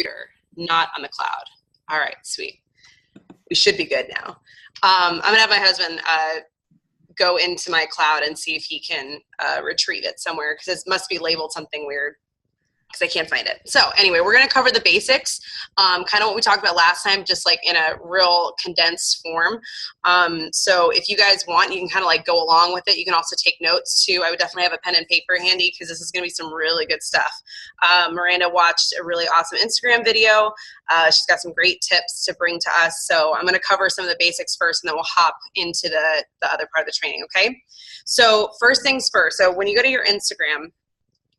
computer, not on the cloud. All right, sweet. We should be good now. I'm gonna have my husband go into my cloud and see if he can retrieve it somewhere, because it must be labeled something weird, because I can't find it. So anyway, we're going to cover the basics, kind of what we talked about last time, just like in a real condensed form. So if you guys want, you can kind of like go along with it. You can also take notes too. I would definitely have a pen and paper handy, because this is going to be some really good stuff. Miranda watched a really awesome Instagram video. She's got some great tips to bring to us. So I'm going to cover some of the basics first, and then we'll hop into the other part of the training, okay? So first things first. So when you go to your Instagram,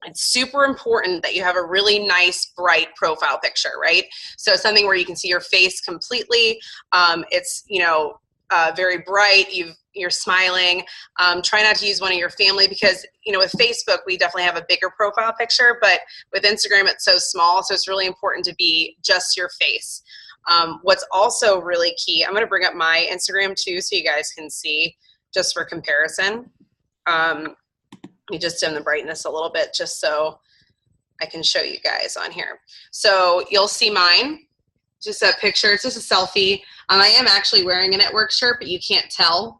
it's super important that you have a really nice, bright profile picture, right? So something where you can see your face completely. It's, very bright. You're smiling. Try not to use one of your family, because, with Facebook, we definitely have a bigger profile picture, but with Instagram, it's so small. So it's really important to be just your face. What's also really key, I'm going to bring up my Instagram too, so you guys can see, just for comparison. Let me just dim the brightness a little bit, just so I can show you guys on here. So you'll see mine, just a picture. It's just a selfie. I am actually wearing a network shirt, but you can't tell.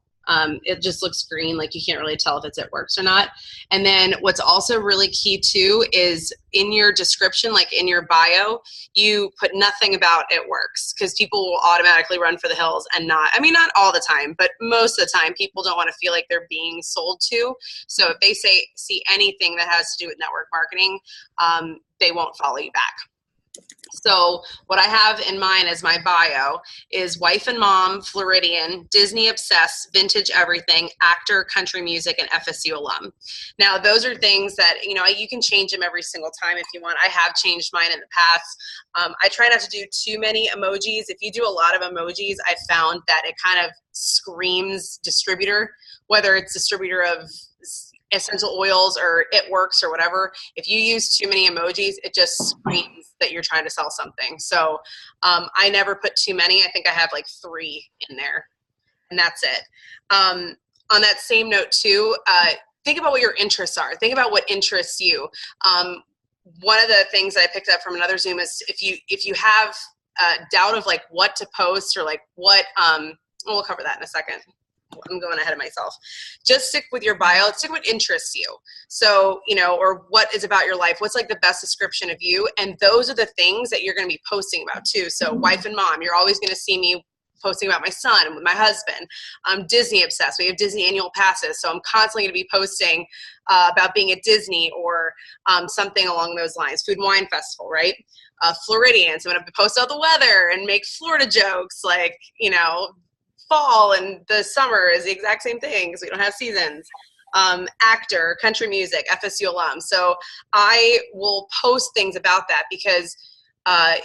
It just looks green, like you can't really tell if it's at Works or not. And then what's also really key too is in your description, like in your bio, you put nothing about It Works, because people will automatically run for the hills and not all the time, but most of the time people don't want to feel like they're being sold to. So if they see anything that has to do with network marketing, they won't follow you back. So what I have in mine as my bio is wife and mom, Floridian, Disney obsessed, vintage everything, actor, country music, and FSU alum. Now, those are things that, you can change them every single time if you want. I have changed mine in the past. I try not to do too many emojis. If you do a lot of emojis, I found that it kind of screams distributor, whether it's distributor of essential oils or It Works or whatever. If you use too many emojis, it just screams that you're trying to sell something. So I never put too many. I think I have like 3 in there, and that's it. On that same note too, think about what your interests are. Think about what interests you. One of the things that I picked up from another Zoom is if you have doubt of like what to post or like what, we'll cover that in a second. I'm going ahead of myself. Just stick with your bio. Stick what interests you. So, or what is about your life. What's like the best description of you? And those are the things that you're going to be posting about too. So wife and mom, you're always going to see me posting about my son and with my husband. I'm Disney obsessed. We have Disney annual passes. So I'm constantly going to be posting about being at Disney or something along those lines. Food and Wine Festival, right? Floridian. So I'm going to post about the weather and make Florida jokes, like, fall and the summer is the exact same thing because we don't have seasons. Actor, country music, FSU alum. So I will post things about that, because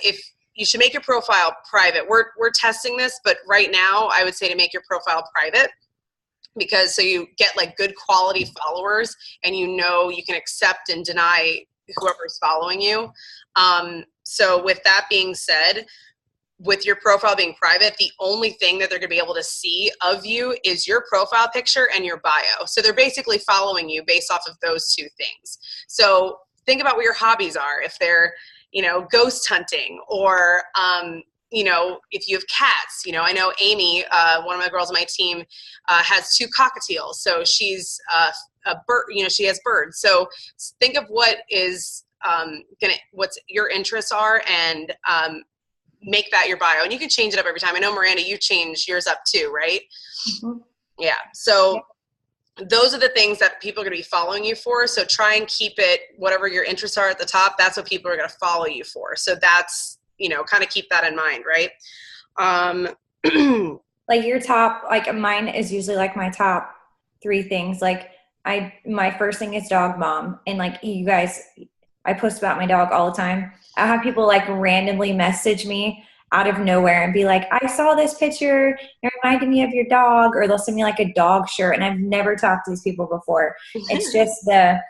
if you should make your profile private. We're testing this, but right now I would say to make your profile private, because so you get like good quality followers and you can accept and deny whoever's following you. So with that being said, with your profile being private, the only thing that they're going to be able to see of you is your profile picture and your bio. So they're basically following you based off of those 2 things. So think about what your hobbies are. If they're, ghost hunting, or, if you have cats, I know Amy, one of my girls on my team, has 2 cockatiels. So she's a bird, she has birds. So think of what is what's your interests are, and make that your bio, and you can change it up every time. I know, Miranda, you change yours up too, right? Mm-hmm. Yeah. So those are the things that people are going to be following you for. So try and keep it, whatever your interests are at the top, that's what people are going to follow you for. So that's, kind of keep that in mind, right? Like your top, like mine is usually like my top 3 things. Like my first thing is dog mom. And like you guys, I post about my dog all the time. I have people like randomly message me out of nowhere and be like, I saw this picture, it reminded me of your dog, or they'll send me like a dog shirt, and I've never talked to these people before. It's just the,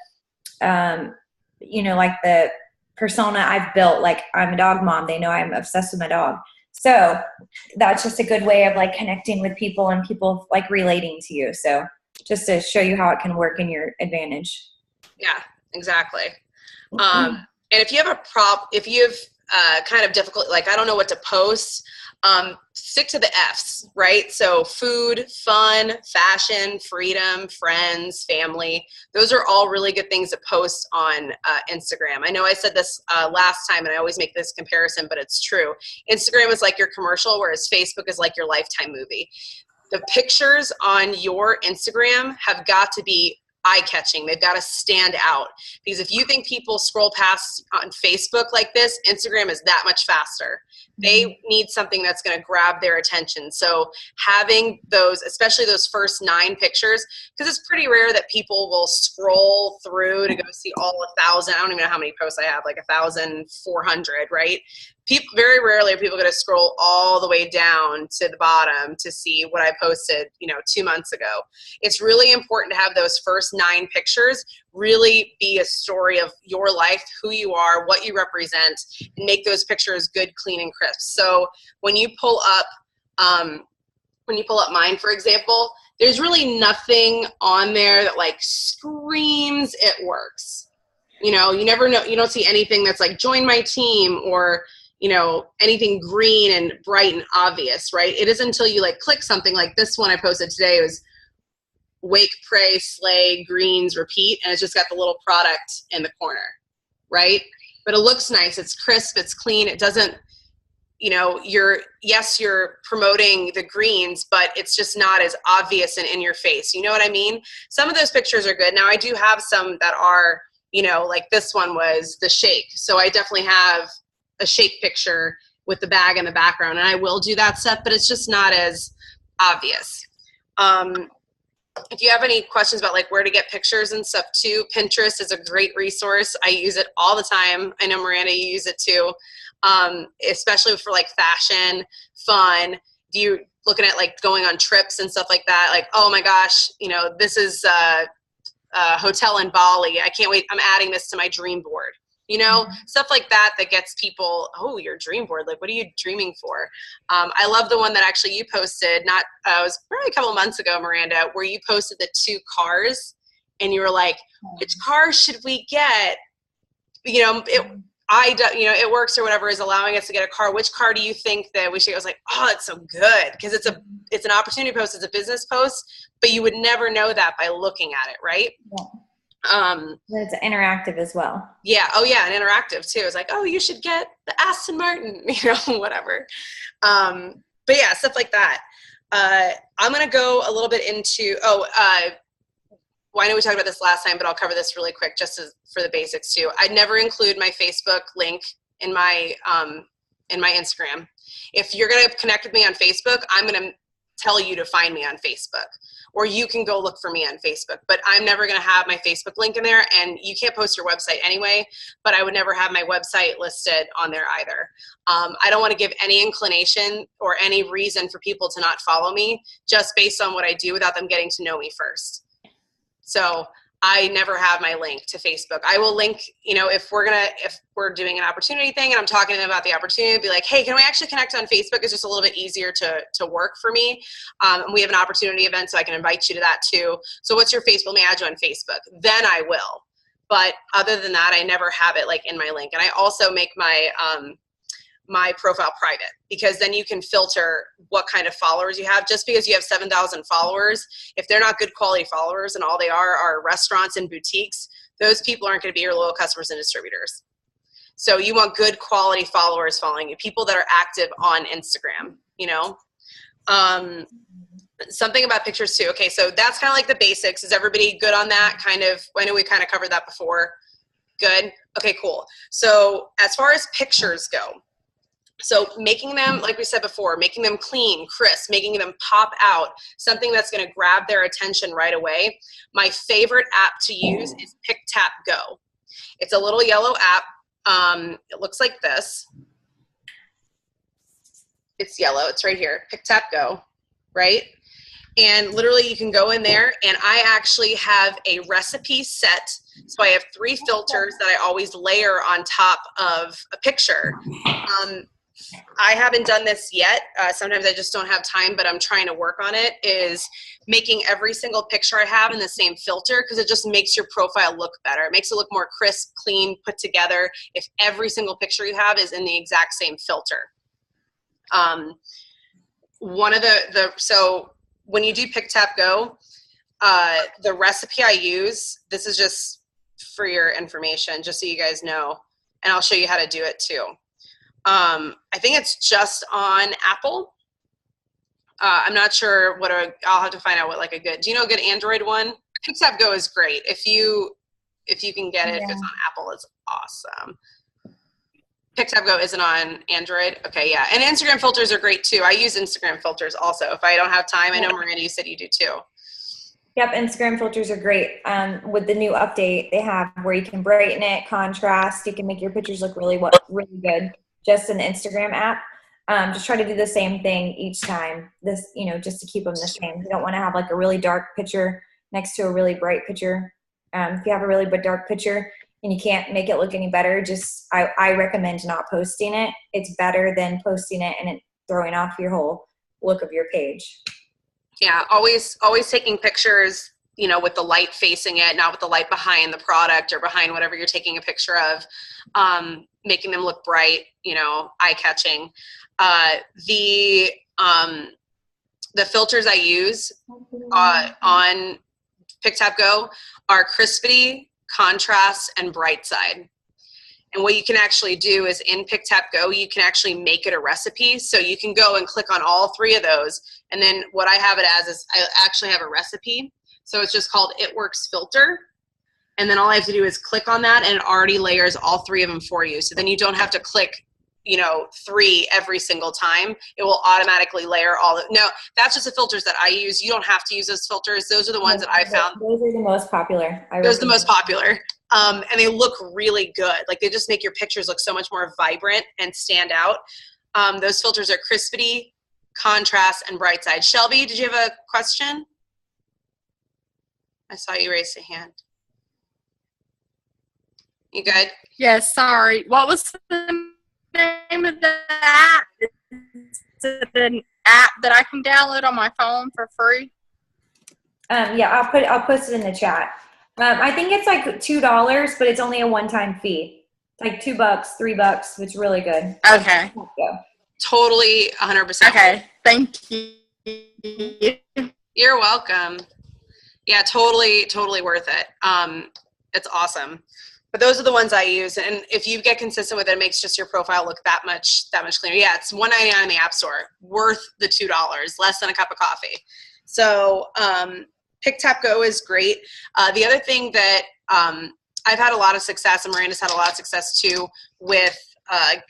like the persona I've built, like I'm a dog mom. They know I'm obsessed with my dog. So that's just a good way of like connecting with people and people like relating to you. So just to show you how it can work in your advantage. Yeah, exactly. And if you have if you have kind of difficult, like I don't know what to post, stick to the F's, right? So food, fun, fashion, freedom, friends, family. Those are all really good things to post on Instagram. I know I said this last time, and I always make this comparison, but it's true. Instagram is like your commercial, whereas Facebook is like your Lifetime movie. The pictures on your Instagram have got to be eye-catching. They've got to stand out, because if you think people scroll past on Facebook like this, Instagram is that much faster. They need something that's going to grab their attention. So having those, especially those first 9 pictures, because it's pretty rare that people will scroll through to go see all 1,000. I don't even know how many posts I have, like 1,400, right? People, very rarely are people going to scroll all the way down to the bottom to see what I posted, 2 months ago. It's really important to have those first 9 pictures really be a story of your life, who you are, what you represent, and make those pictures good, clean, and crisp. So when you pull up mine, for example, there's really nothing on there that like screams it works. You never know. You don't see anything that's like join my team or anything green and bright and obvious, right? It isn't until you like click something like this one I posted today. It was wake, pray, slay, greens, repeat. And it's just got the little product in the corner, right? But it looks nice. It's crisp. It's clean. It doesn't, you're promoting the greens, but it's just not as obvious and in your face. You know what I mean? Some of those pictures are good. Now I do have some that are, like this one was the shake. So I definitely have a shake picture with the bag in the background, and I will do that stuff, but it's just not as obvious. If you have any questions about like where to get pictures and stuff too, Pinterest is a great resource. I use it all the time. I know Miranda, you use it too, especially for like fashion, fun. Do you looking at like going on trips and stuff like that? Like, oh my gosh, this is a hotel in Bali. I can't wait. I'm adding this to my dream board. Stuff like that gets people, oh, your dream board. Like, what are you dreaming for? I love the one that actually you posted, it was probably a couple months ago, Miranda, where you posted the 2 cars and you were like, which car should we get? It works or whatever is allowing us to get a car. Which car do you think that we should get? I was like, oh, it's so good. Because it's an opportunity post. It's a business post, but you would never know that by looking at it. Right. Yeah. It's interactive as well. Yeah. Oh yeah. And interactive too. It's like, oh, you should get the Aston Martin, whatever. But yeah, stuff like that. I'm going to go a little bit into, well, I know we talked about this last time, but I'll cover this really quick for the basics too. I never include my Facebook link in my Instagram. If you're going to connect with me on Facebook, I'm going to tell you to find me on Facebook, or you can go look for me on Facebook, but I'm never going to have my Facebook link in there, and you can't post your website anyway, but I would never have my website listed on there either. I don't want to give any inclination or any reason for people to not follow me just based on what I do without them getting to know me first. So I never have my link to Facebook. I will link, if we're doing an opportunity thing and I'm talking to them about the opportunity, be like, hey, can we actually connect on Facebook? It's just a little bit easier to work for me. And we have an opportunity event, so I can invite you to that too. So what's your Facebook? Let me add you on Facebook. Then I will. But other than that, I never have it like in my link. And I also make my profile private, because then you can filter what kind of followers you have. Just because you have 7,000 followers, if they're not good quality followers and all they are restaurants and boutiques, those people aren't going to be your loyal customers and distributors. So you want good quality followers following you, people that are active on Instagram, something about pictures too. Okay. So that's kind of like the basics. Is everybody good on that? I know we kind of covered that before. Good. Okay, cool. So as far as pictures go, so making them, like we said before, making them clean, crisp, making them pop out, something that's going to grab their attention right away. My favorite app to use is Pick Tap Go. It's a little yellow app. It looks like this. It's yellow. It's right here. Pick Tap Go, right? And literally you can go in there, and I actually have a recipe set. So I have 3 filters that I always layer on top of a picture. I haven't done this yet. Sometimes I just don't have time, but I'm trying to work on it, is making every single picture I have in the same filter, because it just makes your profile look better. It makes it look more crisp, clean, put together if every single picture you have is in the exact same filter. One of so when you do Pick, Tap, Go, the recipe I use, this is just for your information, just so you guys know, and I'll show you how to do it too. I think it's just on Apple. I'm not sure I'll have to find out what like a good, do you know a good Android one? Pick, Tap, Go is great. If you can get it, if it's on Apple, it's awesome. Pick, Tap, Go isn't on Android. Okay, yeah. And Instagram filters are great too. I use Instagram filters also. If I don't have time, I know Miranda, you said you do too. Yep, Instagram filters are great. With the new update they have where you can brighten it, contrast, you can make your pictures look really good just in the Instagram app. Just try to do the same thing each time. This, just to keep them the same. You don't want to have like a really dark picture next to a really bright picture. If you have a really dark picture and you can't make it look any better, I recommend not posting it. It's better than posting it and it throwing off your whole look of your page. Yeah, always taking pictures, with the light facing it, not with the light behind the product or behind whatever you're taking a picture of, making them look bright, eye-catching. The filters I use on Pick, Tap, Go are crispity, contrast, and bright side. And what you can actually do is in Pick, Tap, Go, you can actually make it a recipe. So you can go and click on all three of those. And then what I have it as is I actually have a recipe. So it's just called It Works Filter. And then all I have to do is click on that and it already layers all three of them for you. So then you don't have to click, three every single time. It will automatically layer all of it. No, that's just the filters that I use. You don't have to use those filters. Those are the ones that I found. Those are the most popular. Those are the most popular. And they look really good. Like they just make your pictures look so much more vibrant and stand out. Those filters are crispity, contrast, and bright side. Shelby, did you have a question? I saw you raise a hand. You good? Yes, sorry. What was the name of the app? Is it an app that I can download on my phone for free? Yeah, I'll post it in the chat. I think it's like $2, but it's only a one-time fee. It's like $2, $3. It's really good. Okay. Yeah. Totally 100%. Okay. Thank you. You're welcome. Yeah, totally worth it. It's awesome. But those are the ones I use, and if you get consistent with it, it makes just your profile look that much cleaner. Yeah, it's $1.99 in the App Store, worth the $2, less than a cup of coffee. So Pick, Tap, Go is great. The other thing that I've had a lot of success, and Miranda's had a lot of success too, with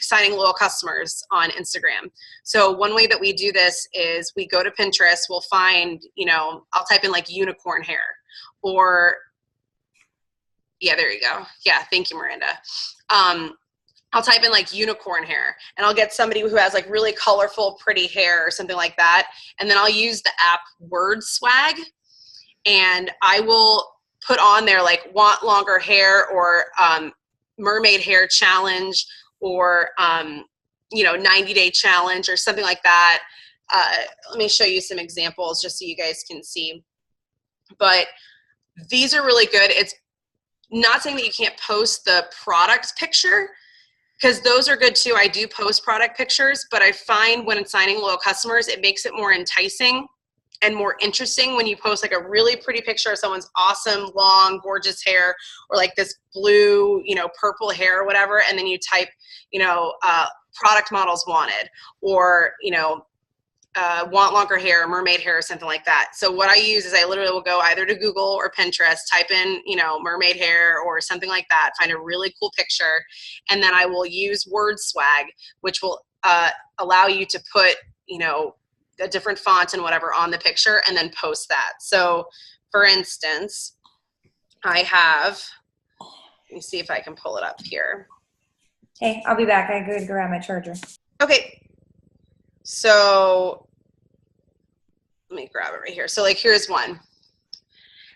signing loyal customers on Instagram. So one way that we do this is we go to Pinterest, we'll find, I'll type in like unicorn hair or, yeah, there you go. Yeah, thank you, Miranda. I'll type in like unicorn hair and I'll get somebody who has like really colorful, pretty hair or something like that. And then I'll use the app Word Swag and I will put on there like want longer hair or mermaid hair challenge or 90-day challenge or something like that. Let me show you some examples just so you guys can see. But these are really good. It's not saying that you can't post the product picture, because those are good too. I do post product pictures, but I find when signing loyal customers, it makes it more enticing and more interesting when you post like a really pretty picture of someone's awesome, long, gorgeous hair, or like this blue, purple hair or whatever, and then you type, product models wanted, or, want longer hair, mermaid hair, or something like that. So what I use is I literally will go either to Google or Pinterest, type in, mermaid hair or something like that, find a really cool picture, and then I will use Word Swag, which will allow you to put, a different font and whatever on the picture and then post that. So for instance, I have, let me see if I can pull it up here. Hey, I'll be back. I go to grab my charger. Okay. So let me grab it right here. So like, here's one.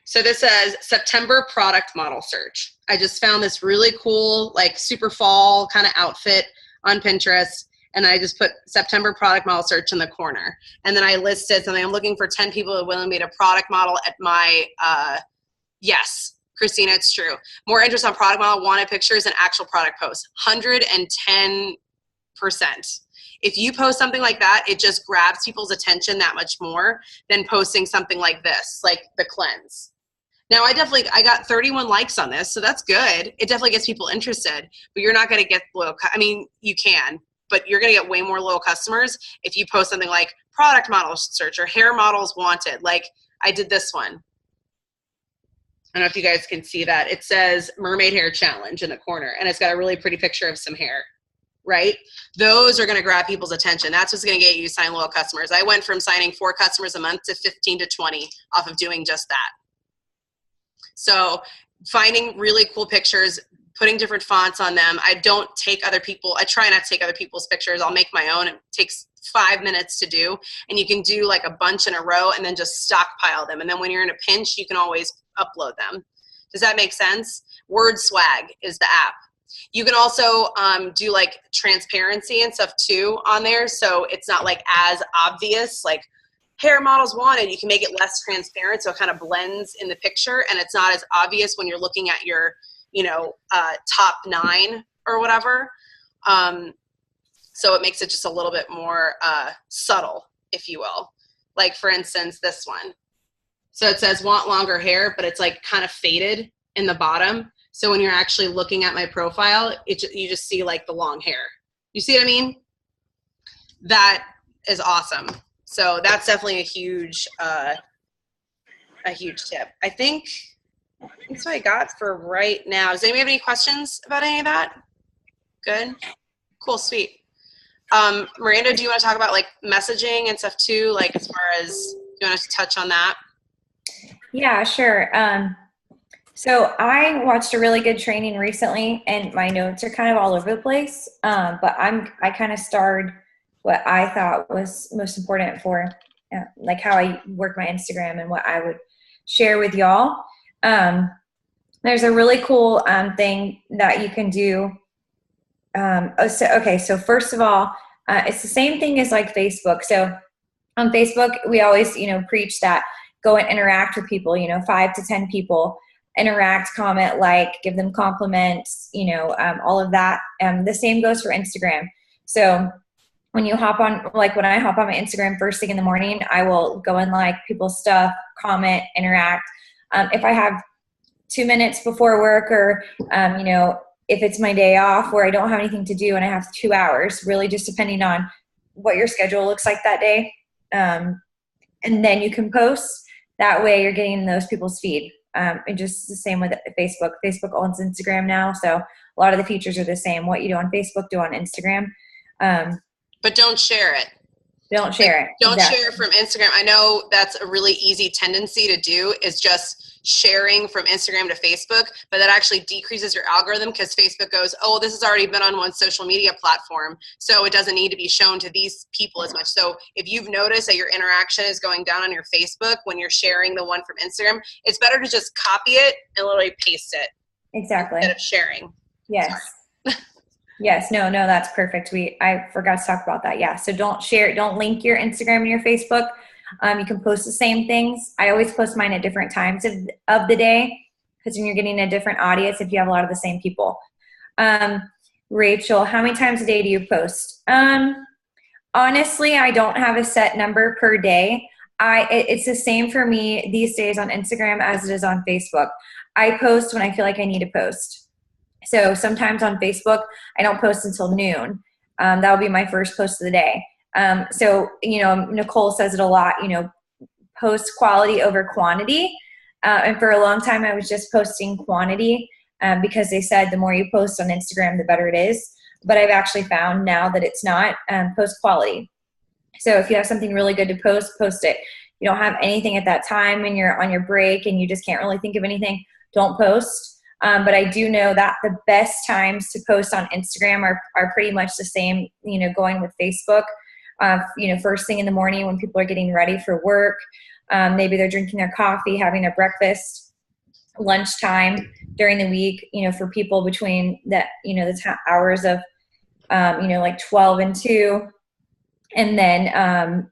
So this says September product model search. I just found this really cool, like super fall kind of outfit on Pinterest. And I just put September product model search in the corner. And then I listed something. I'm looking for 10 people who are willing to meet a product model at my, yes, Christina, it's true. More interest on product model, wanted pictures, and actual product posts. 110%. If you post something like that, it just grabs people's attention that much more than posting something like this, like the cleanse. Now, I got 31 likes on this, so that's good. It definitely gets people interested, but you're not going to get loyal. I mean, you can, but you're going to get way more loyal customers if you post something like product model search or hair models wanted. Like I did this one. I don't know if you guys can see that. It says mermaid hair challenge in the corner, and it's got a really pretty picture of some hair, right? Those are going to grab people's attention. That's what's going to get you to sign loyal customers. I went from signing 4 customers a month to 15 to 20 off of doing just that. So finding really cool pictures, putting different fonts on them. I try not to take other people's pictures. I'll make my own. It takes 5 minutes to do, and you can do like a bunch in a row and then just stockpile them. And then when you're in a pinch, you can always upload them. Does that make sense? Word Swag is the app. You can also do like transparency and stuff too on there. So it's not like as obvious, like hair models wanted. You can make it less transparent so it kind of blends in the picture, and it's not as obvious when you're looking at your, top 9 or whatever. So it makes it just a little bit more subtle, if you will. Like for instance, this one. So it says want longer hair, but it's like kind of faded in the bottom. So when you're actually looking at my profile, you just see like the long hair. You see what I mean? That is awesome. So that's definitely a huge tip. I think that's what I got for right now. Does anybody have any questions about any of that? Good. Cool. Sweet. Miranda, do you want to talk about like messaging and stuff too? Like as far as, you want to touch on that? Yeah, sure. So I watched a really good training recently, and my notes are kind of all over the place. But I kind of starred what I thought was most important for like how I work my Instagram and what I would share with y'all. There's a really cool thing that you can do. So first of all, it's the same thing as like Facebook. So on Facebook, we always, preach that go and interact with people, 5 to 10 people, interact, comment, like, give them compliments, all of that. The same goes for Instagram. So when you hop on, like when I hop on my Instagram first thing in the morning, I will go and like people's stuff, comment, interact. If I have 2 minutes before work or, if it's my day off where I don't have anything to do and I have 2 hours, really just depending on what your schedule looks like that day. And then you can post. That way you're getting those people's feed. And just the same with Facebook. Facebook owns Instagram now, so a lot of the features are the same. What you do on Facebook, do on Instagram. But don't share it. Don't share it. Don't share it from Instagram. I know that's a really easy tendency to do, is just sharing from Instagram to Facebook, but that actually decreases your algorithm because Facebook goes, oh, this has already been on one social media platform, so it doesn't need to be shown to these people as much. So if you've noticed that your interaction is going down on your Facebook when you're sharing the one from Instagram, it's better to just copy it and literally paste it. Exactly. Instead of sharing. Yes. Yes. No, that's perfect. I forgot to talk about that. Yeah. So don't share, don't link your Instagram and your Facebook. You can post the same things. I always post mine at different times of the day, because when you're getting a different audience, if you have a lot of the same people. Rachel, how many times a day do you post? Honestly, I don't have a set number per day. It's the same for me these days on Instagram as it is on Facebook. I post when I feel like I need to post. So sometimes on Facebook, I don't post until noon. That'll be my first post of the day. So, Nicole says it a lot, post quality over quantity. And for a long time, I was just posting quantity because they said the more you post on Instagram, the better it is. But I've actually found now that it's not, post quality. So if you have something really good to post it. You don't have anything at that time and you're on your break and you just can't really think of anything, don't post. But I do know that the best times to post on Instagram are pretty much the same, going with Facebook. First thing in the morning when people are getting ready for work, maybe they're drinking their coffee, having their breakfast, lunchtime during the week, for people between the hours of like 12 and 2. And then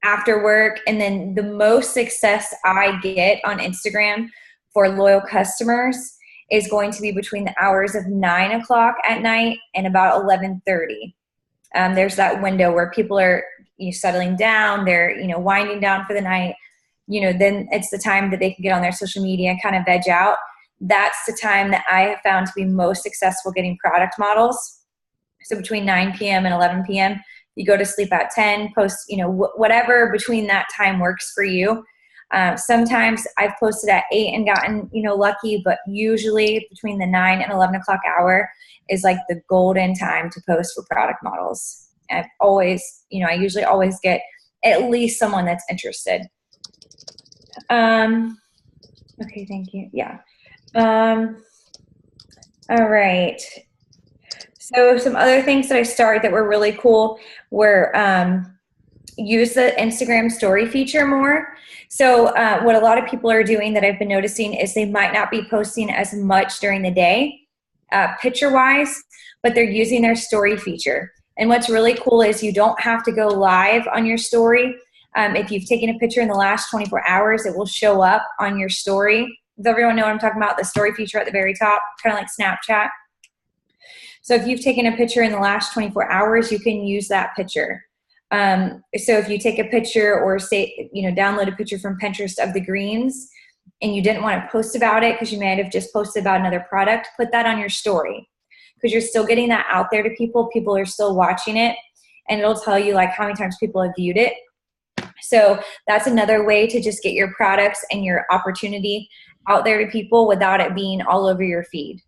after work. And then the most success I get on Instagram for loyal customers is going to be between the hours of 9 o'clock at night and about 11:30. There's that window where people are settling down, they're winding down for the night. Then it's the time that they can get on their social media and kind of veg out. That's the time that I have found to be most successful getting product models. So between 9 p.m. and 11 p.m., you go to sleep at 10, post, whatever between that time works for you. Sometimes I've posted at 8 and gotten, lucky, but usually between the 9 and 11 o'clock hour is like the golden time to post for product models. I've always, I usually always get at least someone that's interested. Okay, thank you. Yeah. All right. So some other things that I started that were really cool were use the Instagram story feature more. So what a lot of people are doing that I've been noticing is they might not be posting as much during the day, picture-wise, but they're using their story feature. And what's really cool is you don't have to go live on your story. If you've taken a picture in the last 24 hours, it will show up on your story. Does everyone know what I'm talking about? The story feature at the very top, kind of like Snapchat. So if you've taken a picture in the last 24 hours, you can use that picture. So if you take a picture or say, download a picture from Pinterest of the greens and you didn't want to post about it because you might have just posted about another product, put that on your story because you're still getting that out there to people. People are still watching it and it'll tell you like how many times people have viewed it. So that's another way to just get your products and your opportunity out there to people without it being all over your feed.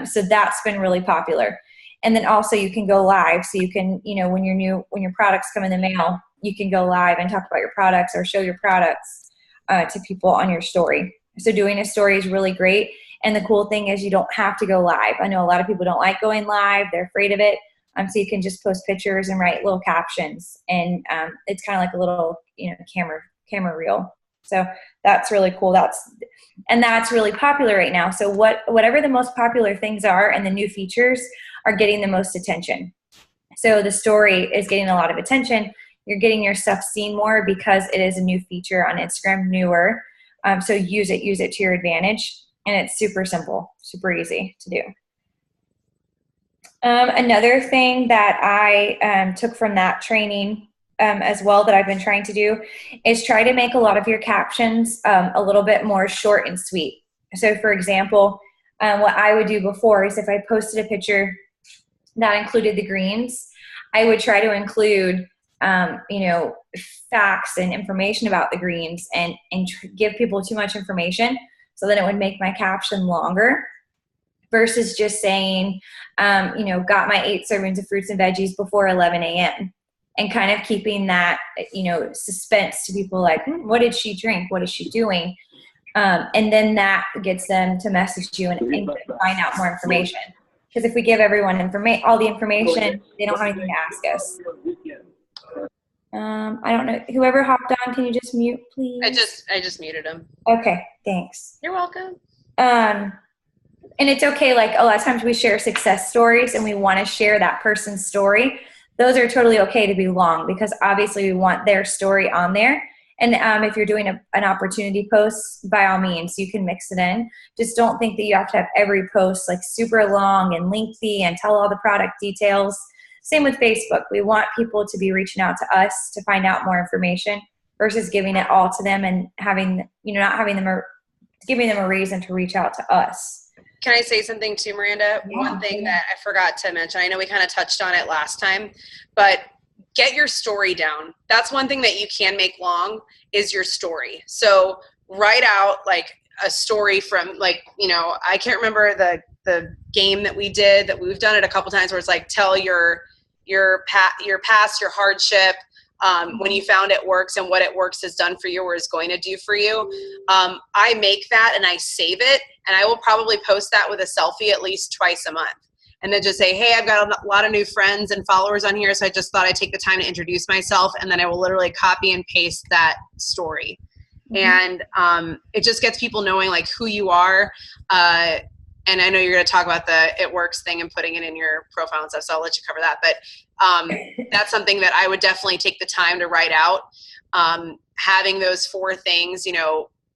So that's been really popular. And then also you can go live. So you can, when your products come in the mail, you can go live and talk about your products or show your products to people on your story. So doing a story is really great. And the cool thing is you don't have to go live. I know a lot of people don't like going live. They're afraid of it. So you can just post pictures and write little captions. And it's kind of like a little, camera reel. So that's really cool. That's really popular right now. So whatever the most popular things are and the new features are getting the most attention. So the story is getting a lot of attention. You're getting your stuff seen more because it is a new feature on Instagram, newer. So use it to your advantage. And it's super simple, super easy to do. Another thing that I took from that training as well that I've been trying to do is try to make a lot of your captions a little bit more short and sweet. So for example, what I would do before is if I posted a picture that included the greens, I would try to include, facts and information about the greens and give people too much information so that it would make my caption longer versus just saying, got my 8 servings of fruits and veggies before 11 a.m. and kind of keeping that, suspense to people like, what did she drink? What is she doing? And then that gets them to message you and find out more information. Because if we give everyone all the information, they don't have anything to ask us. I don't know. Whoever hopped on, can you just mute, please? I just muted him. Okay, thanks. You're welcome. And it's okay. Like a lot of times we share success stories and we want to share that person's story. Those are totally okay to be long because obviously we want their story on there. And if you're doing an opportunity post, by all means, you can mix it in. Just don't think that you have to have every post like super long and lengthy and tell all the product details. Same with Facebook. We want people to be reaching out to us to find out more information versus giving it all to them and giving them a reason to reach out to us. Can I say something too, Miranda? Yeah. One thing that I forgot to mention, I know we kind of touched on it last time, but get your story down. That's one thing that you can make long is your story. So write out like a story from I can't remember the game that we did that we've done it a couple times where it's like tell your past, your hardship, when you found it works and what it works has done for you or is going to do for you. I make that and I save it and I will probably post that with a selfie at least twice a month. And then just say, hey, I've got a lot of new friends and followers on here, so I just thought I'd take the time to introduce myself, and then I will literally copy and paste that story. Mm-hmm. And it just gets people knowing like who you are. And and I know you're going to talk about the It Works thing and putting it in your profile and stuff, so I'll let you cover that. But that's something that I would definitely take the time to write out. Having those 4 things,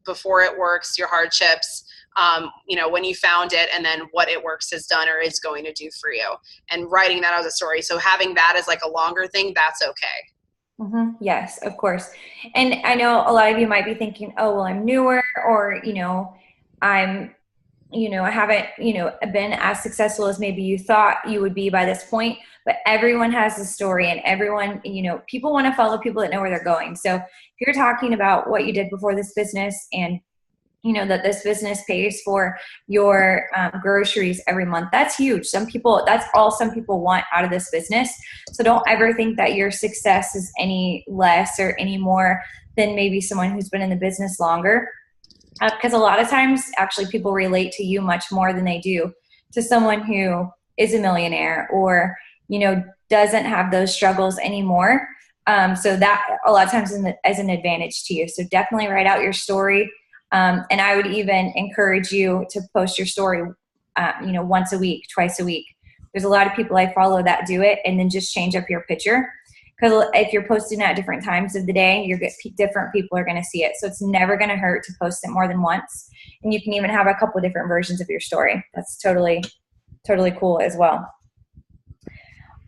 before It Works, your hardships, when you found it, and then what It Works has done or is going to do for you, and writing that as a story. So having that as like a longer thing, that's okay. Mm-hmm. Yes, of course. And I know a lot of you might be thinking, oh, well, I'm newer, or, I'm, I haven't, been as successful as maybe you thought you would be by this point, but everyone has a story, and everyone, people want to follow people that know where they're going. So if you're talking about what you did before this business, and that this business pays for your groceries every month, that's huge. That's all some people want out of this business. So don't ever think that your success is any less or any more than maybe someone who's been in the business longer. Because a lot of times, actually, people relate to you much more than they do to someone who is a millionaire or, doesn't have those struggles anymore. So that a lot of times is an advantage to you. So definitely write out your story. And I would even encourage you to post your story, once a week, twice a week. There's a lot of people I follow that do it, and then just change up your picture. Because if you're posting at different times of the day, different people are going to see it. So it's never going to hurt to post it more than once. And you can even have a couple of different versions of your story. That's totally, totally cool as well.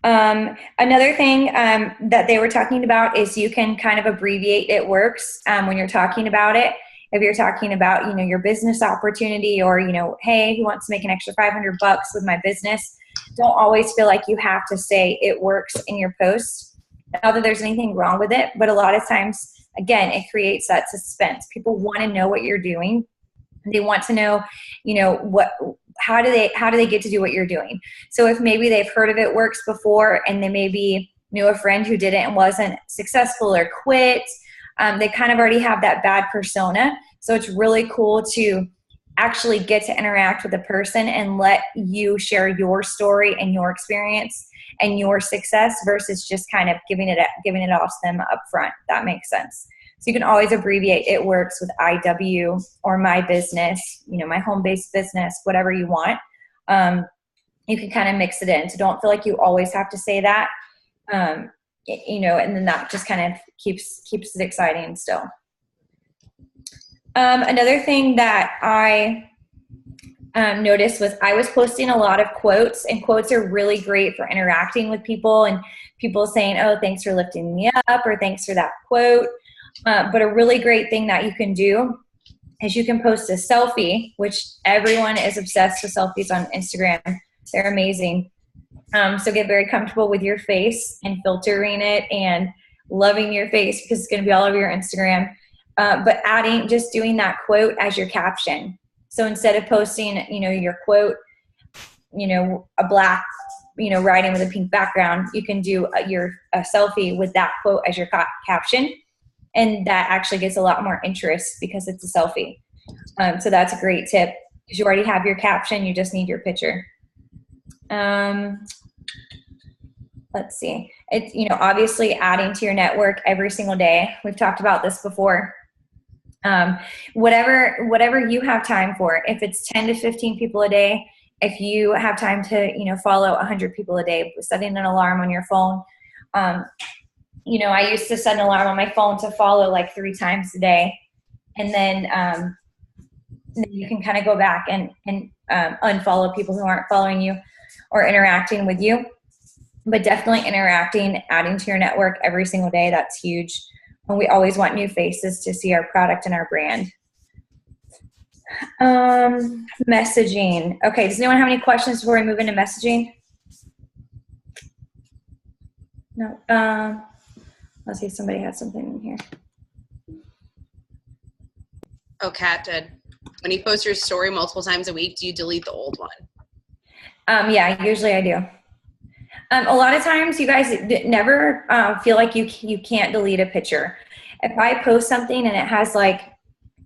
Another thing that they were talking about is you can kind of abbreviate It Works when you're talking about it. If you're talking about, your business opportunity, or, hey, who wants to make an extra $500 with my business? Don't always feel like you have to say It Works in your post. Not that there's anything wrong with it, but a lot of times, again, it creates that suspense. People want to know what you're doing. They want to know, how do they get to do what you're doing? So if maybe they've heard of It Works before, and they maybe knew a friend who did it and wasn't successful or quit, they kind of already have that bad persona. So it's really cool to actually get to interact with a person and let you share your story and your experience and your success, versus just kind of giving it all to them up front. That makes sense. So you can always abbreviate It Works with IW or my business, my home-based business, whatever you want. You can kind of mix it in. So don't feel like you always have to say that. And then that just kind of keeps it exciting still. Another thing that I noticed was I was posting a lot of quotes, and quotes are really great for interacting with people, and people saying, oh, thanks for lifting me up, or thanks for that quote. But a really great thing that you can do is you can post a selfie, which everyone is obsessed with selfies on Instagram. They're amazing. So get very comfortable with your face and filtering it and loving your face, because it's going to be all over your Instagram. But doing that quote as your caption. So instead of posting, your quote, a black, writing with a pink background, you can do a selfie with that quote as your caption. And that actually gets a lot more interest because it's a selfie. So that's a great tip, because you already have your caption. You just need your picture. Let's see. It's, obviously adding to your network every single day. We've talked about this before. Whatever you have time for, if it's 10 to 15 people a day, if you have time to, follow 100 people a day, setting an alarm on your phone. I used to set an alarm on my phone to follow like 3 times a day. And then you can kind of go back and unfollow people who aren't following you or interacting with you. But definitely interacting, adding to your network every single day. That's huge. And we always want new faces to see our product and our brand. Messaging. Okay, does anyone have any questions before we move into messaging? No. Let's see if somebody has something in here. Oh, Kat did. When you post your story multiple times a week, do you delete the old one? Yeah, usually I do. A lot of times you guys never feel like you can't delete a picture. If I post something and it has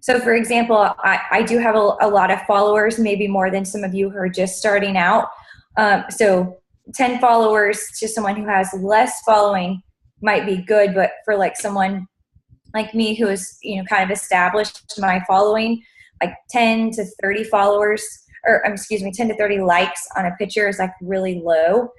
so for example, I do have a lot of followers, maybe more than some of you who are just starting out. So 10 followers to someone who has less following might be good, but for someone like me who is, kind of established my following, 10 to 30 followers 10 to 30 likes on a picture is like really low.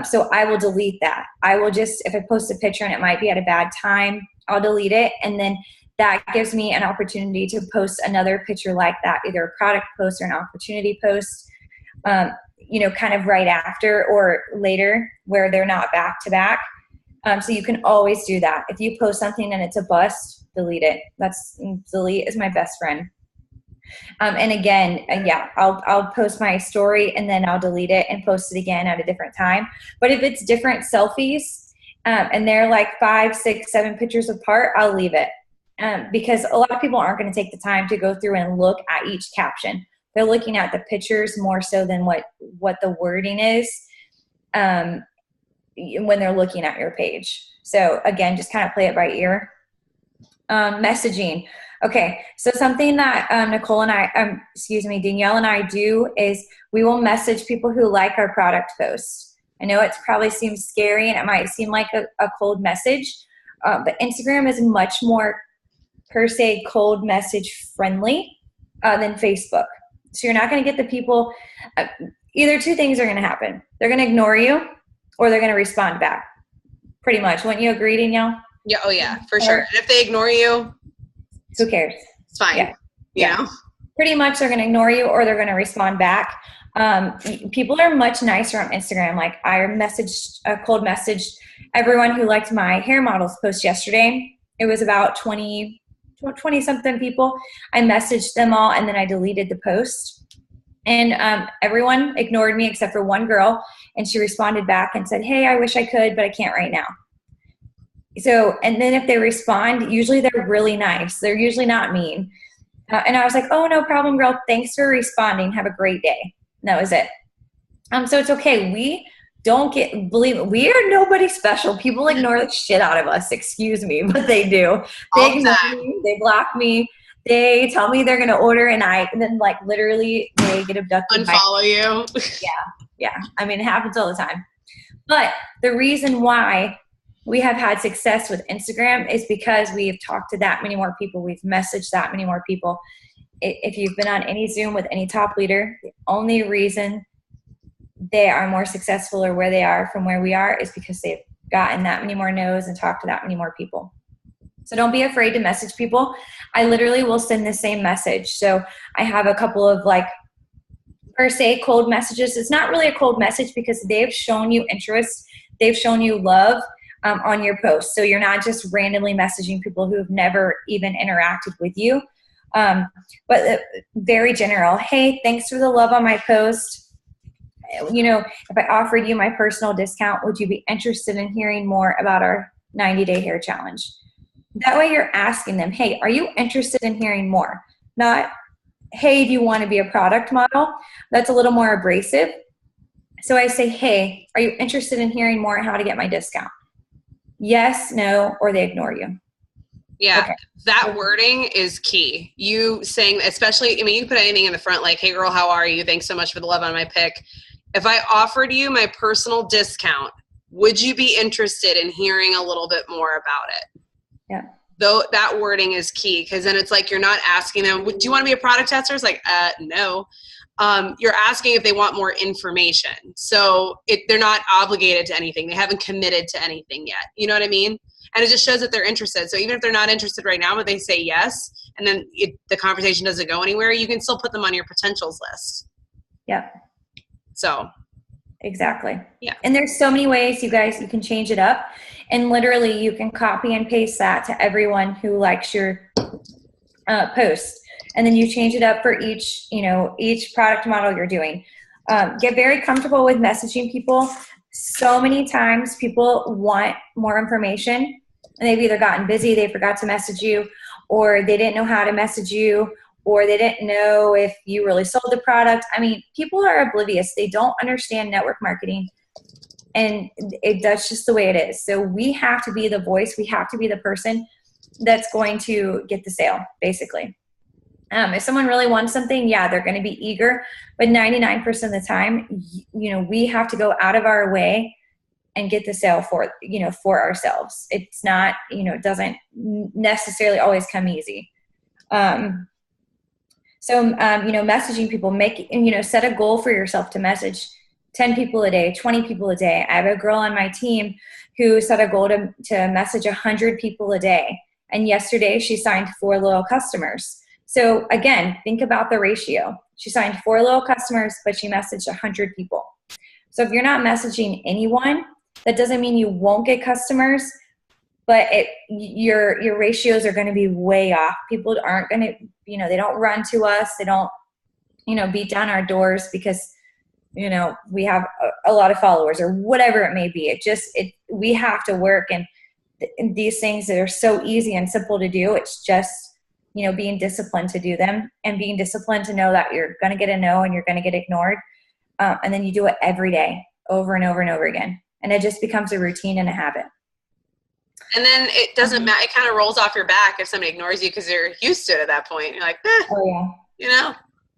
So I will delete that. I will just, if I post a picture and it might be at a bad time, I'll delete it. And then that gives me an opportunity to post another picture like that, either a product post or an opportunity post, kind of right after or later where they're not back to back. So you can always do that. If you post something and it's a bust, delete it. Delete is my best friend. And again, I'll post my story and then I'll delete it and post it again at a different time. But if it's different selfies and they're like 5, 6, 7 pictures apart, I'll leave it. Because a lot of people aren't going to take the time to go through and look at each caption. They're looking at the pictures more so than what the wording is when they're looking at your page. So again, just kind of play it by ear. Messaging. Okay, so something that Danielle and I do is we will message people who like our product posts. I know it probably seems scary and it might seem like a cold message, but Instagram is much more, per se, cold message friendly than Facebook. So you're not going to get the people, either two things are going to happen. They're going to ignore you or they're going to respond back. Pretty much. Wouldn't you agree, Danielle? Yeah. Oh yeah, for sure. And if they ignore you, who cares? It's fine. Yeah. Pretty much they're going to ignore you or they're going to respond back. People are much nicer on Instagram. Like I cold messaged everyone who liked my hair models post yesterday. It was about 20 something people. I messaged them all and then I deleted the post. And everyone ignored me except for one girl. And she responded back and said, "Hey, I wish I could, but I can't right now." So, and then if they respond, usually they're really nice. They're usually not mean. And I was like, "Oh, no problem, girl. Thanks for responding. Have a great day." And that was it. So it's okay. We are nobody special. People ignore the shit out of us. Excuse me, but they do. They ignore me. They block me. They tell me they're going to order and then like literally they get abducted. Unfollow you. Yeah. I mean, it happens all the time. But the reason why we have had success with Instagram is because we've talked to that many more people. We've messaged that many more people. If you've been on any Zoom with any top leader, the only reason they are more successful or where they are from where we are is because they've gotten that many more no's and talked to that many more people. So don't be afraid to message people. I literally will send the same message. So I have a couple of like, per se, cold messages. It's not really a cold message because they've shown you interest. They've shown you love on your post. So you're not just randomly messaging people who have never even interacted with you. But very general. "Hey, thanks for the love on my post. If I offered you my personal discount, would you be interested in hearing more about our 90-day hair challenge?" That way you're asking them, "Hey, are you interested in hearing more?" Not, "Hey, do you want to be a product model?" That's a little more abrasive. So I say, "Hey, are you interested in hearing more on how to get my discount?" Yes, no, or they ignore you. Yeah, okay. That wording is key. You saying, especially, you can put anything in the front like, "Hey girl, how are you? Thanks so much for the love on my pic. If I offered you my personal discount, would you be interested in hearing a little bit more about it?" Yeah. Though that wording is key because then it's like you're not asking them, "Do you want to be a product tester?" It's like, no. You're asking if they want more information. So they're not obligated to anything. They haven't committed to anything yet. You know what I mean? And it just shows that they're interested. So even if they're not interested right now, but they say yes, and then the conversation doesn't go anywhere, you can still put them on your potentials list. Yeah. So. Exactly. Yeah. And there's so many ways, you guys, you can change it up. And literally you can copy and paste that to everyone who likes your post. And then you change it up for each product model you're doing. Get very comfortable with messaging people. So many times people want more information and they've either gotten busy, they forgot to message you, or they didn't know how to message you, or they didn't know if you really sold the product. I mean, people are oblivious. They don't understand network marketing, and that's just the way it is. So we have to be the voice. We have to be the person that's going to get the sale, basically. If someone really wants something, yeah, they're going to be eager. But 99% of the time, we have to go out of our way and get the sale for ourselves. It's not, it doesn't necessarily always come easy. So, messaging people, set a goal for yourself to message 10 people a day, 20 people a day. I have a girl on my team who set a goal to message 100 people a day. And yesterday she signed 4 loyal customers. So again, think about the ratio. She signed 4 loyal customers, but she messaged 100 people. So if you're not messaging anyone, that doesn't mean you won't get customers, but your ratios are going to be way off. People aren't going to, they don't run to us. They don't, beat down our doors because, we have a lot of followers or whatever it may be. We have to work, and these things that are so easy and simple to do. It's just, being disciplined to do them and being disciplined to know that you're going to get a no and you're going to get ignored. And then you do it every day over and over and over again. And it just becomes a routine and a habit. And then it doesn't matter. It kind of rolls off your back if somebody ignores you because you're used to it at that point. You're like, oh yeah.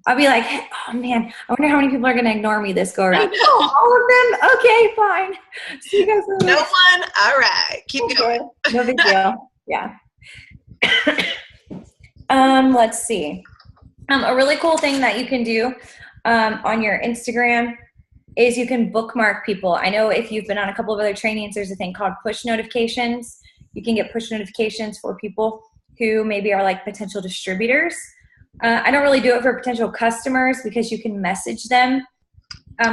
I'll be like, oh man, I wonder how many people are going to ignore me this go around. All of them? Okay, fine. See you guys later. No one? All right. Keep going. No big deal. Yeah. Let's see. A really cool thing that you can do on your Instagram is you can bookmark people. I know if you've been on a couple of other trainings, there's a thing called push notifications. You can get push notifications for people who maybe are like potential distributors. I don't really do it for potential customers because you can message them,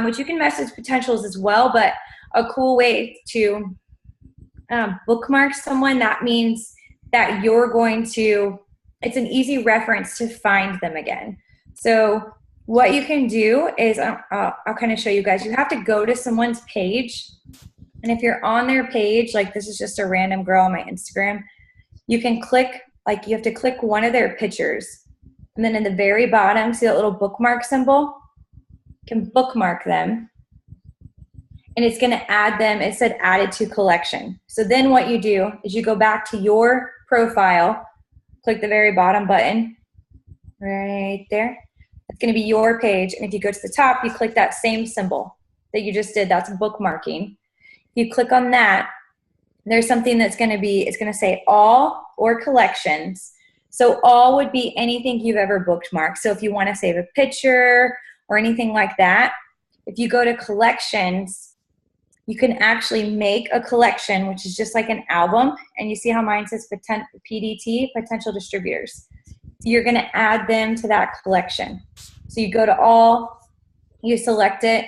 which you can message potentials as well, but a cool way to bookmark someone, that means that you're going to, it's an easy reference to find them again. So what you can do is, I'll kind of show you guys, you have to go to someone's page. And if you're on their page, like this is just a random girl on my Instagram, you can click, like you have to click one of their pictures. And then in the very bottom, see that little bookmark symbol? You can bookmark them. And it's going to add them. It said added to collection. So then what you do is you go back to your profile, click the very bottom button right there. It's going to be your page. And if you go to the top, you click that same symbol that you just did. That's bookmarking. If you click on that, there's something that's going to be, it's going to say all or collections. So all would be anything you've ever bookmarked. So if you want to save a picture or anything like that, if you go to collections, you can actually make a collection, which is just like an album. And you see how mine says PDT, potential distributors. So you're going to add them to that collection. So you go to all, you select it.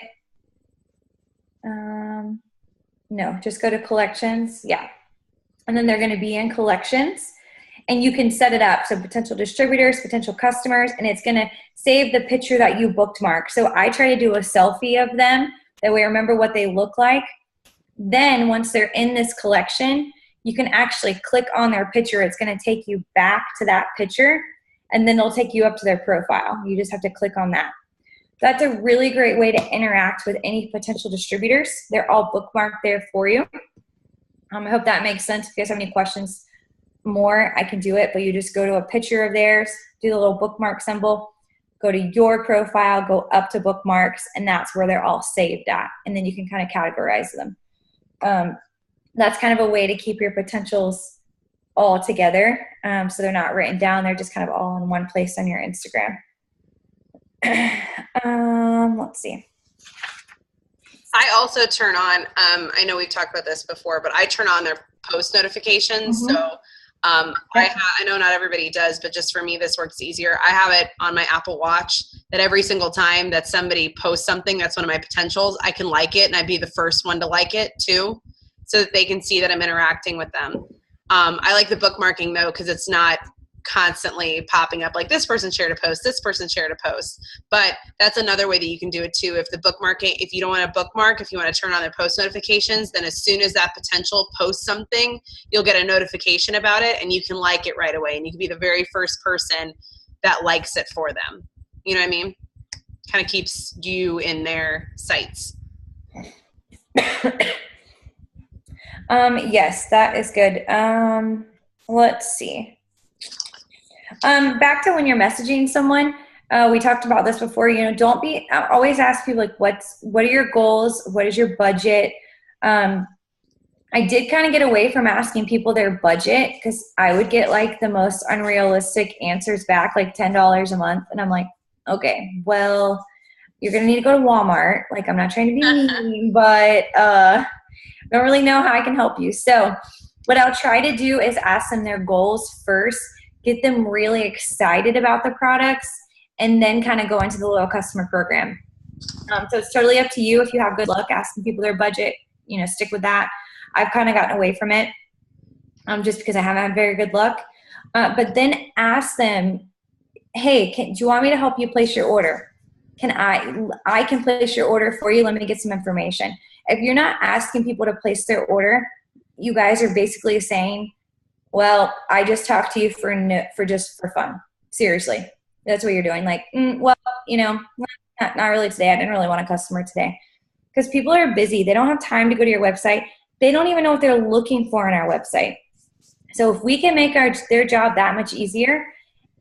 No, just go to collections. Yeah. And then they're going to be in collections. And you can set it up. So potential distributors, potential customers, and it's going to save the picture that you bookmarked. So I try to do a selfie of them. That way I remember what they look like. Then once they're in this collection, you can actually click on their picture. It's going to take you back to that picture, and then it'll take you up to their profile. You just have to click on that. That's a really great way to interact with any potential distributors. They're all bookmarked there for you. I hope that makes sense. If you guys have any questions more, I can do it, but you just go to a picture of theirs, do the little bookmark symbol, go to your profile, go up to bookmarks, and that's where they're all saved at. And then you can kind of categorize them. That's kind of a way to keep your potentials all together. So they're not written down. They're just kind of all in one place on your Instagram. Let's see. I also turn on, I know we've talked about this before, but I turn on their post notifications. Mm-hmm. So I know not everybody does, but just for me, this works easier. I have it on my Apple Watch that every single time that somebody posts something that's one of my potentials, I can like it, and I'd be the first one to like it too, so that they can see that I'm interacting with them. I like the bookmarking though, because it's not constantly popping up like this person shared a post, this person shared a post. But that's another way that you can do it too. If the bookmarking, if you don't want to bookmark, if you want to turn on their post notifications, then as soon as that potential posts something, you'll get a notification about it and you can like it right away. And you can be the very first person that likes it for them. You know what I mean? Kind of keeps you in their sights. Yes, that is good. Let's see. Back to when you're messaging someone, we talked about this before, don't be, always ask people like, what are your goals? What is your budget? I did kind of get away from asking people their budget because I would get like the most unrealistic answers back, like $10 a month. And I'm like, okay, well, you're going to need to go to Walmart. Like, I'm not trying to be mean, but I don't really know how I can help you. So what I'll try to do is ask them their goals first, get them really excited about the products, and then kind of go into the loyal customer program. So it's totally up to you. If you have good luck asking people their budget, stick with that. I've kind of gotten away from it just because I haven't had very good luck. But then ask them, hey, do you want me to help you place your order? I can place your order for you. Let me get some information. If you're not asking people to place their order, you guys are basically saying, well, I just talked to you for just for fun. Seriously. That's what you're doing. Like, well, not really today. I didn't really want a customer today. Because people are busy. They don't have time to go to your website. They don't even know what they're looking for on our website. So if we can make their job that much easier,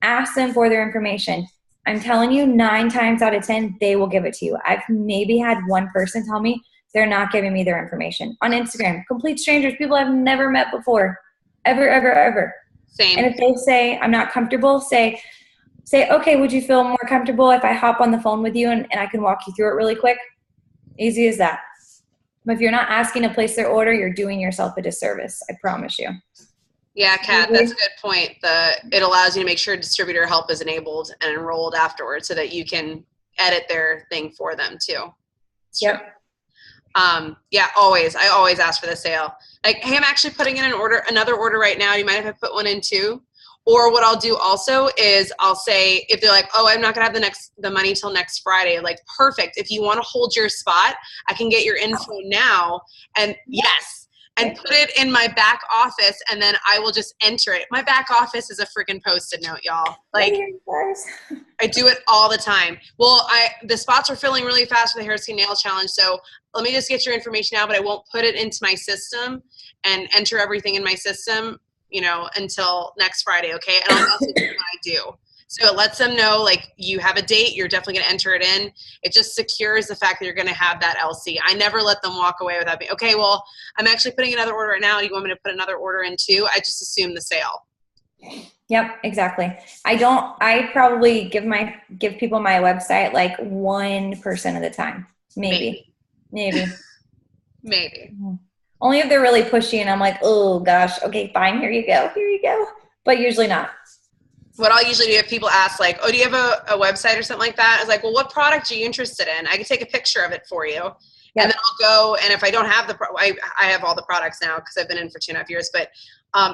ask them for their information. I'm telling you, 9 times out of 10, they will give it to you. I've maybe had one person tell me they're not giving me their information. On Instagram, complete strangers, people I've never met before, ever, ever, ever. Same. And if they say, I'm not comfortable, say, okay, would you feel more comfortable if I hop on the phone with you and I can walk you through it really quick? Easy as that. But if you're not asking to place their order, you're doing yourself a disservice. I promise you. Yeah, Kat, that's a good point. It allows you to make sure distributor help is enabled and enrolled afterwards so that you can edit their thing for them too. Yep. Yeah, always. I always ask for the sale. Like, hey, I'm actually putting in another order right now. You might have put one in too. Or what I'll do also is I'll say, if they're like, oh, I'm not gonna have the money till next Friday, like, perfect. If you want to hold your spot, I can get your info now. And yes, and put it in my back office, and then I will just enter it. My back office is a freaking Post-it note, y'all. Like, I do it all the time. Well, the spots are filling really fast for the Hair Skin Nail Challenge, so let me just get your information now, but I won't put it into my system and enter everything in my system, until next Friday, okay? And I'll also do what I do. So it lets them know, like, you have a date, you're definitely going to enter it in. It just secures the fact that you're going to have that LC. I never let them walk away without being, okay, well, I'm actually putting another order right now. Do you want me to put another order in too? I just assume the sale. Yep, exactly. I probably give people my website like 1% of the time. Maybe. Maybe. Only if they're really pushy and I'm like, oh gosh, okay, fine, here you go. But usually not. What I'll usually do if people ask, like, oh, do you have a website or something like that? It's like, well, what product are you interested in? I can take a picture of it for you. Yep. And then I'll go, and if I don't have I have all the products now because I've been in for 2.5 years, but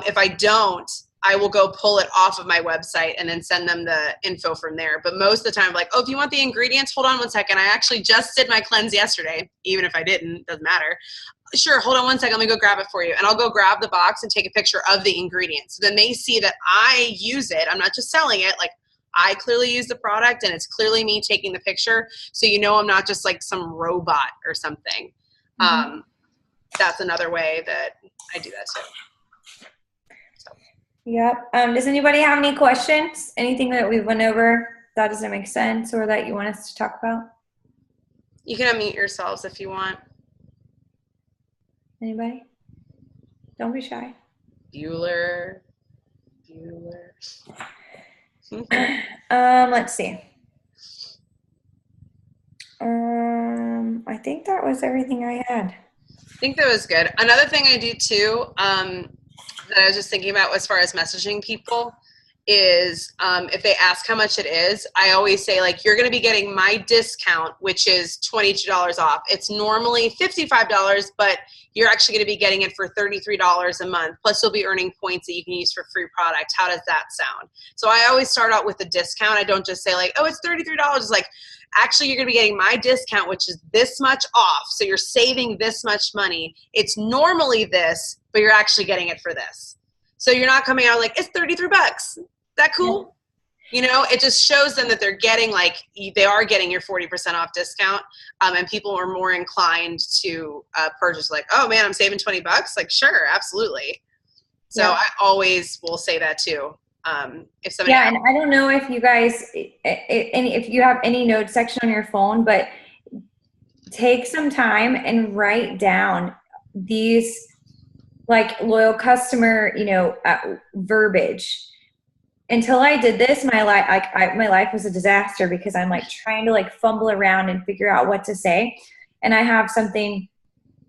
if I don't, I will go pull it off of my website and then send them the info from there. But most of the time, I'm like, oh, if you want the ingredients, hold on one second. I actually just did my cleanse yesterday. Even if I didn't, doesn't matter. Sure, hold on one second. Let me go grab it for you. And I'll go grab the box and take a picture of the ingredients. So then they see that I use it. I'm not just selling it. Like, I clearly use the product, and it's clearly me taking the picture. So I'm not just like some robot or something. Mm-hmm. That's another way that I do that too. So. Yep. Does anybody have any questions? Anything that we went over that doesn't make sense or that you want us to talk about? You can unmute yourselves if you want. Anybody? Don't be shy. Bueller. Let's see. I think that was everything I had. I think that was good. Another thing I do too, that I was just thinking about as far as messaging people is if they ask how much it is, I always say, like, you're going to be getting my discount, which is $22 off. It's normally $55, but you're actually going to be getting it for $33 a month. Plus you'll be earning points that you can use for free products. How does that sound? So I always start out with a discount. I don't just say like, oh, it's $33. It's like, actually, you're going to be getting my discount, which is this much off. So you're saving this much money. It's normally this, but you're actually getting it for this. So you're not coming out like, it's $33. Is that cool? Yeah. It just shows them that they're getting, like, they are getting your 40% off discount. And people are more inclined to purchase, like, oh man, I'm saving $20. Like, sure, absolutely. So yeah. I always will say that too. If somebody and I don't know if you guys, if you have any notes section on your phone, but take some time and write down these like loyal customer, verbiage. Until I did this, my life was a disaster because I'm like trying to like fumble around and figure out what to say. And I have something,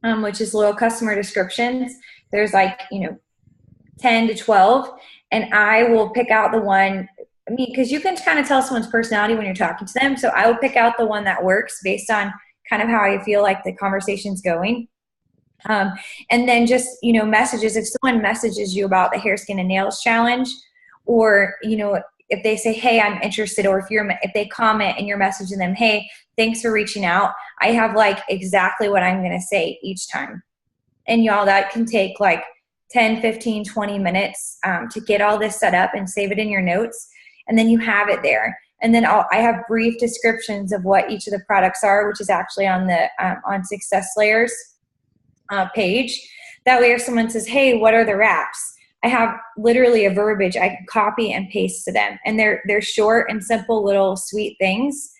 which is loyal customer descriptions. There's like, 10 to 12, and I will pick out the one, because you can kind of tell someone's personality when you're talking to them. So I will pick out the one that works based on kind of how I feel like the conversation's going. And then just, messages. If someone messages you about the hair, skin, and nails challenge, or, if they say, hey, I'm interested, or if they comment and you're messaging them, hey, thanks for reaching out, I have like exactly what I'm going to say each time. And y'all, that can take like 10, 15, 20 minutes to get all this set up and save it in your notes. And then you have it there. And then I have brief descriptions of what each of the products are, which is actually on the on Success Layers page. That way if someone says, hey, what are the wraps? I have literally a verbiage I can copy and paste to them. And they're short and simple little sweet things.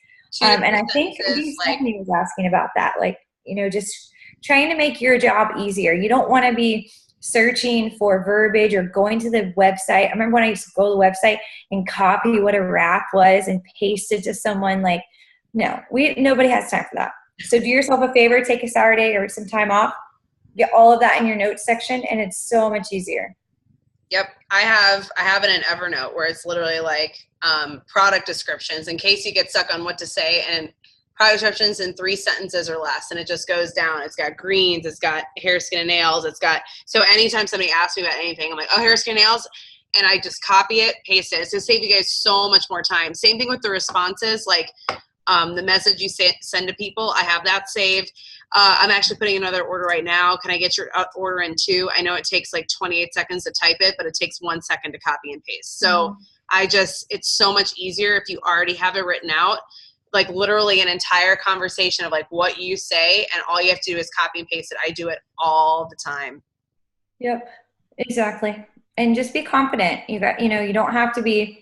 And I think Stephanie was asking about that. Like, just trying to make your job easier. You don't want to be searching for verbiage or going to the website. I remember when I used to go to the website and copy what a wrap was and paste it to someone. Like, no, nobody has time for that. So do yourself a favor, take a Saturday or some time off, get all of that in your notes section, and it's so much easier. Yep. I have it in Evernote where it's literally like product descriptions in case you get stuck on what to say, and product descriptions in 3 sentences or less. And it just goes down. It's got greens. It's got hair, skin, and nails. So anytime somebody asks me about anything, I'm like, oh, hair, skin, and nails. And I just copy it, paste it. It's going to save you guys so much more time. Same thing with the responses. Like the message you send to people, I have that saved. I'm actually putting another order right now. Can I get your order in too? I know it takes like 28 seconds to type it, but it takes 1 second to copy and paste. So it's so much easier if you already have it written out, like literally an entire conversation of like what you say, and all you have to do is copy and paste it. I do it all the time. Yep, exactly. And just be confident. You don't have to be,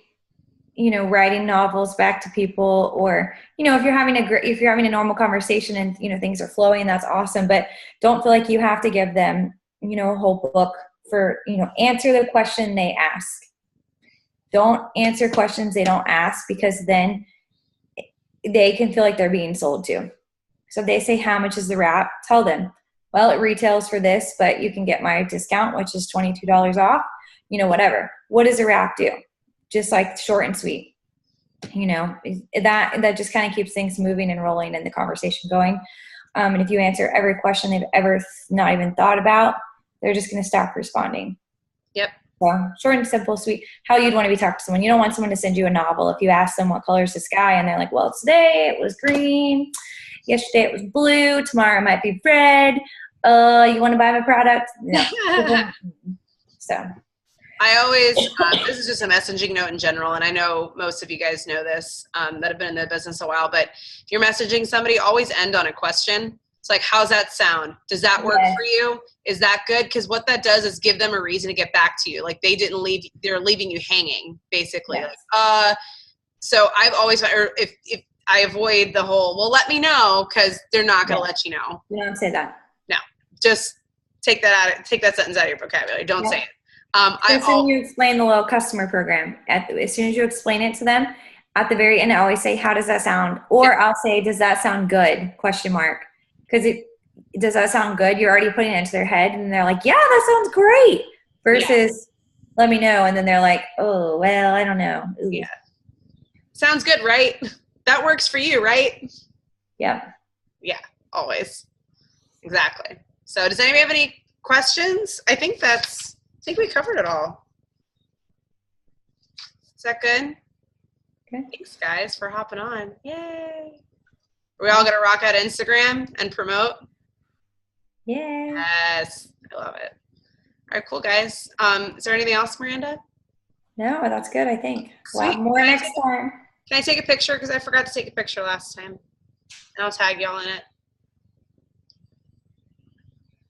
writing novels back to people, or, if you're having a normal conversation and, things are flowing, that's awesome. But don't feel like you have to give them, a whole book for, answer the question they ask. Don't answer questions they don't ask, because then they can feel like they're being sold to. So if they say, how much is the wrap? Tell them, well, it retails for this, but you can get my discount, which is $22 off, whatever. What does a wrap do? Just like short and sweet, that just kind of keeps things moving and rolling and the conversation going. And if you answer every question they've ever not even thought about, they're just going to stop responding. Yep. So short and simple, sweet. How you'd want to be talking to someone. You don't want someone to send you a novel. If you ask them what color is the sky, and they're like, well, today it was green. Yesterday it was blue. Tomorrow it might be red. You want to buy my product? No. So. I always, this is just a messaging note in general, and I know most of you guys know this that have been in the business a while, but if you're messaging somebody, always end on a question. It's like, how's that sound? Does that work for you? Is that good? Because what that does is give them a reason to get back to you. Like they're leaving you hanging, basically. Yes. Like, so I've always, or if I avoid the whole, well, let me know, because they're not going to let you know. You don't say that. No, just take that sentence out of your vocabulary. Don't say it. As soon as you explain the loyal customer program, as soon as you explain it to them, at the very end, I always say, how does that sound? Or I'll say, does that sound good? ? Because does that sound good? You're already putting it into their head, and they're like, yeah, that sounds great. Versus, let me know. And then they're like, oh, well, I don't know. Ooh. Yeah. Sounds good, right? That works for you, right? Yeah. Yeah, always. Exactly. So does anybody have any questions? I think we covered it all. Is that good? Okay. Thanks, guys, for hopping on. Yay. Are we all going to rock out Instagram and promote? Yeah. Yes. I love it. All right, cool, guys. Is there anything else, Miranda? No, that's good, I think. Sweet. More next time. Can I take a picture? Because I forgot to take a picture last time. And I'll tag y'all in it.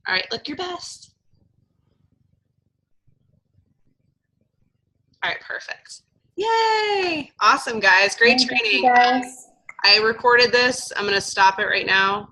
All right, look your best. All right, perfect. Yay! Awesome, guys. Great training. Thank you, guys. I recorded this. I'm going to stop it right now.